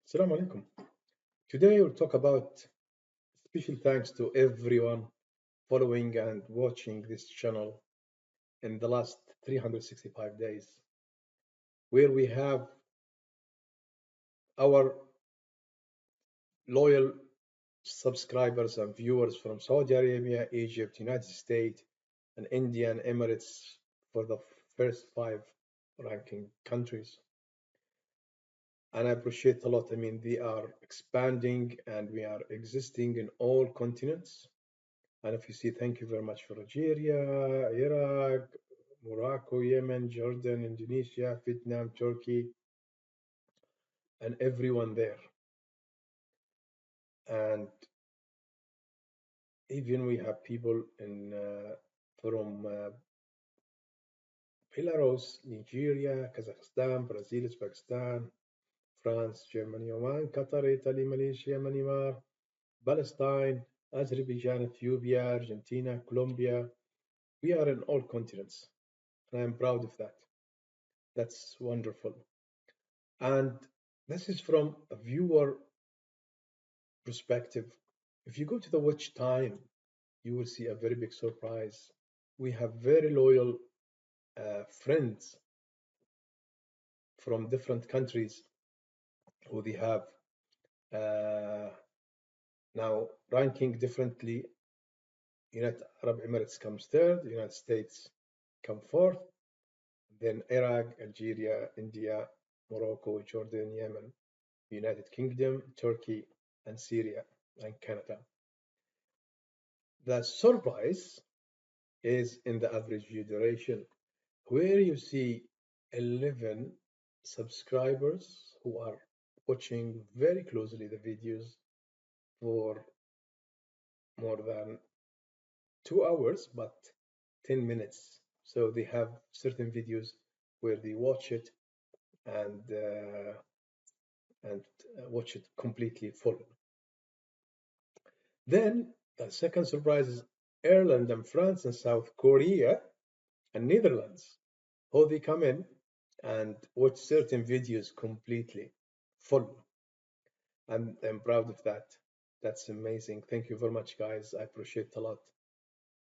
Assalamu alaikum. Today we'll talk about special thanks to everyone following and watching this channel in the last 365 days, where we have our loyal subscribers and viewers from Saudi Arabia, Egypt, United States, and India and Emirates for the first 5 ranking countries. And I appreciate a lot. I mean, they are expanding and we are existing in all continents. And if you see, thank you very much for Algeria, Iraq, Morocco, Yemen, Jordan, Indonesia, Vietnam, Turkey, and everyone there. And even we have people in from Belarus, Nigeria, Kazakhstan, Brazil, Uzbekistan, France, Germany, Oman, Qatar, Italy, Malaysia, Myanmar, Palestine, Azerbaijan, Ethiopia, Argentina, Colombia. We are in all continents, and I'm proud of that. That's wonderful. And this is from a viewer perspective. If you go to the watch time, you will see a very big surprise. We have very loyal friends from different countries who they have uh, now ranking differently. United Arab Emirates comes third, United States come fourth, then Iraq, Algeria, India, Morocco, Jordan, Yemen, United Kingdom, Turkey, and Syria, and Canada. The surprise is in the average view duration, where you see 11 subscribers who are watching very closely the videos for more than 2 hours, but 10 minutes. So they have certain videos where they watch it and watch it completely full. Then the second surprise is Ireland and France and South Korea and Netherlands. How they come in and watch certain videos completely full. And I'm proud of that. That's amazing. Thank you very much, guys. I appreciate it a lot.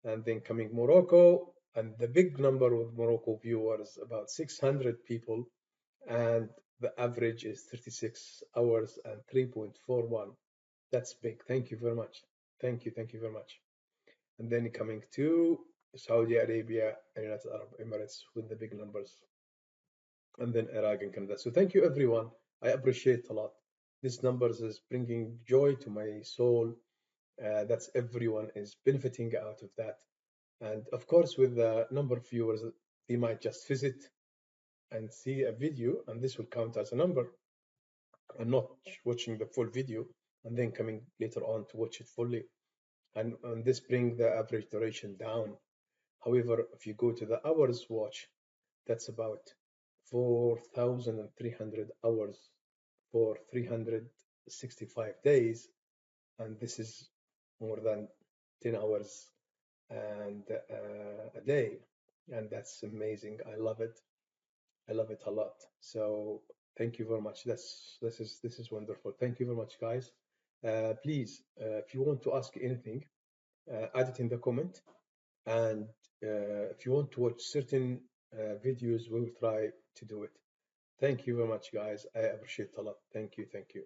And then coming Morocco, and the big number of Morocco viewers, about 600 people, and the average is 36 hours and 3.41. That's big. Thank you very much. Thank you very much. And then coming to Saudi Arabia and United Arab Emirates with the big numbers, and then Iraq and Canada. So thank you, everyone. I appreciate a lot. These numbers is bringing joy to my soul. That's everyone is benefiting out of that. And of course, with the number of viewers, they might just visit and see a video, and this will count as a number, and not watching the full video, and then coming later on to watch it fully. And this bring the average duration down. However, if you go to the hours watch, that's about 4,300 hours for 365 days, and this is more than 10 hours and a day, and that's amazing. I love it. I love it a lot. So thank you very much. This is wonderful. Thank you very much, guys. Please, if you want to ask anything, add it in the comment. And if you want to watch certain videos, we will try to do it. Thank you very much, guys. I appreciate it a lot. Thank you. Thank you.